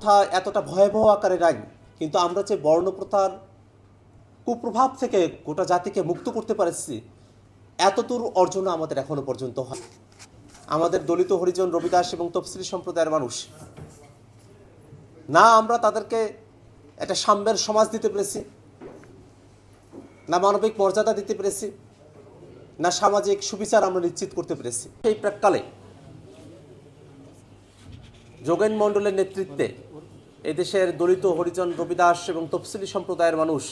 প্রথা এতটা ভয়াবহ আকারে নাই, কিন্তু আমরা যে বর্ণপ্রথার কুপ্রভাব থেকে গোটা জাতিকে মুক্ত করতে পারছি এতদূর অর্জন আমাদের এখনো পর্যন্ত হয়। আমাদের দলিত হরিজন রবিদাস এবং তফসিলি সম্প্রদায়ের মানুষ না আমরা তাদেরকে একটা সাম্যের সমাজ দিতে পেরেছি, না মানবিক মর্যাদা দিতে পেরেছি, না সামাজিক সুবিচার আমরা নিশ্চিত করতে পেরেছি। এই প্রাককালে যোগেন মণ্ডলের নেতৃত্বে এদেশের দলিত হরিজন রবিদাস এবং তফসিলি সম্প্রদায়ের মানুষ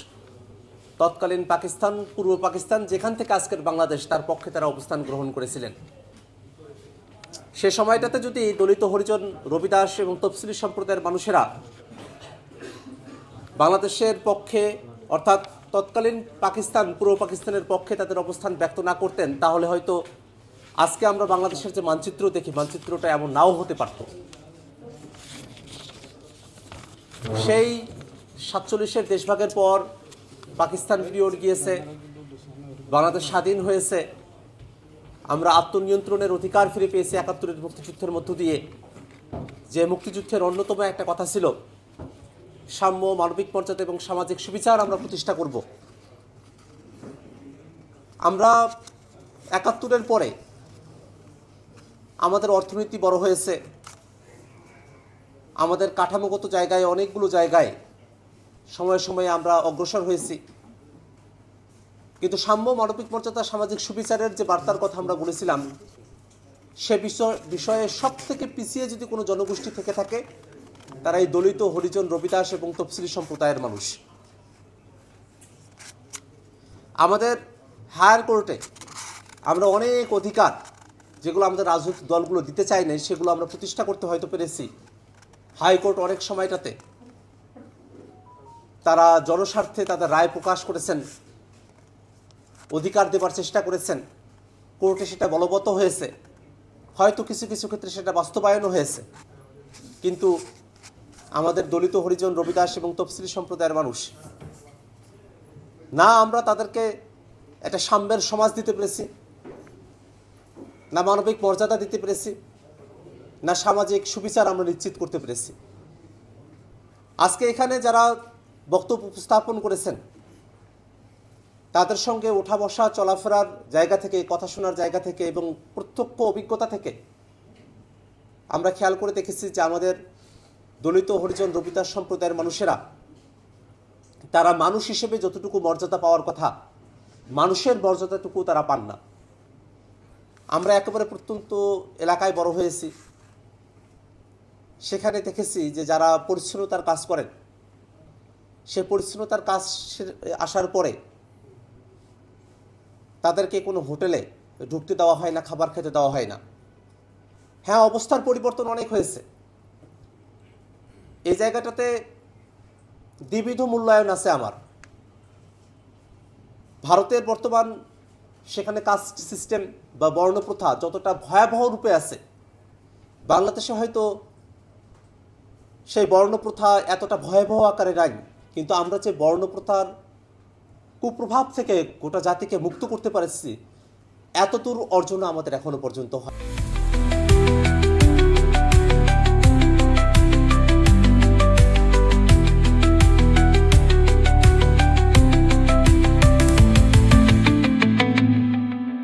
তৎকালীন পাকিস্তান, পূর্ব পাকিস্তান, যেখান থেকে আজকের বাংলাদেশ, তার পক্ষে তারা অবস্থান গ্রহণ করেছিলেন। সে সময়টাতে যদি দলিত হরিজন রবিদাস এবং তফসিলি সম্প্রদায়ের মানুষেরা বাংলাদেশের পক্ষে অর্থাৎ তৎকালীন পাকিস্তান, পূর্ব পাকিস্তানের পক্ষে তাদের অবস্থান ব্যক্ত না করতেন, তাহলে হয়তো আজকে আমরা বাংলাদেশের যে মানচিত্র দেখি, মানচিত্রটা এমন নাও হতে পারত। সেই 47-এর দেশভাগের পর পাকিস্তান পিরিয়ড গিয়েছে, বাংলাদেশ স্বাধীন হয়েছে, আমরা আত্মনিয়ন্ত্রণের অধিকার ফিরে পেয়েছি 71-এর মুক্তিযুদ্ধের মধ্য দিয়ে। যে মুক্তিযুদ্ধের অন্যতম একটা কথা ছিল সাম্য, মানবিক মর্যাদা এবং সামাজিক সুবিচার আমরা প্রতিষ্ঠা করব। আমরা 71-এর পরে আমাদের অর্থনীতি বড় হয়েছে, আমাদের কাঠামোগত জায়গায় অনেকগুলো জায়গায় সময়ে সময়ে আমরা অগ্রসর হয়েছি, কিন্তু সাম্য, মানবিক মর্যাদা, সামাজিক সুবিচারের যে বার্তার কথা আমরা বলেছিলাম, সে বিষয়ে সব থেকে পিছিয়ে যদি কোনো জনগোষ্ঠী থেকে থাকে তারা এই দলিত হরিজন রবিদাস এবং তফসিলি সম্প্রদায়ের মানুষ। আমাদের হায়ার কোর্টে আমরা অনেক অধিকার যেগুলো আমাদের রাজনৈতিক দলগুলো দিতে চায় না, সেগুলো আমরা প্রতিষ্ঠা করতে হয়তো পেরেছি। হাইকোর্ট অনেক সময়টাতে তারা জনস্বার্থে তাদের রায় প্রকাশ করেছেন, অধিকার দেবার চেষ্টা করেছেন, কোর্টে সেটা বলবৎ হয়েছে, হয়তো কিছু কিছু ক্ষেত্রে সেটা বাস্তবায়নও হয়েছে। কিন্তু আমাদের দলিত হরিজন রবিদাস এবং তফসিলি সম্প্রদায়ের মানুষ না আমরা তাদেরকে একটা সাম্যের সমাজ দিতে পেরেছি, না মানবিক মর্যাদা দিতে পেরেছি, না সামাজিক সুবিচার আমরা নিশ্চিত করতে পেরেছি। আজকে এখানে যারা বক্তব্য উপস্থাপন করেছেন তাদের সঙ্গে ওঠা বসা, চলাফেরার জায়গা থেকে, কথা শোনার জায়গা থেকে এবং প্রত্যক্ষ অভিজ্ঞতা থেকে আমরা খেয়াল করে দেখেছি যে আমাদের দলিত হরিজন রবিদাস সম্প্রদায়ের মানুষেরা তারা মানুষ হিসেবে যতটুকু মর্যাদা পাওয়ার কথা, মানুষের মর্যাদাটুকু তারা পান না। আমরা একেবারে প্রত্যন্ত এলাকায় বড় হয়েছি, সেখানে দেখেছি যে যারা পরিচ্ছন্নতার কাজ করেন, সে পরিচ্ছন্নতার কাজ আসার পরে তাদেরকে কোনো হোটেলে ঢুকতে দেওয়া হয় না, খাবার খেতে দেওয়া হয় না। হ্যাঁ, অবস্থার পরিবর্তন অনেক হয়েছে। এই জায়গাটাতে দ্বিবিধ মূল্যায়ন আছে আমার। ভারতের বর্তমান সেখানে কাস্ট সিস্টেম বা বর্ণপ্রথা যতটা ভয়াবহ রূপে আছে, বাংলাদেশে হয়তো সেই বর্ণপ্রথা এতটা ভয়াবহ আকারে নাই, কিন্তু আমরা যে বর্ণপ্রথার কুপ্রভাব থেকে গোটা জাতিকে মুক্ত করতে পারছি এতদূর অর্জন আমাদের এখনো পর্যন্ত হয়।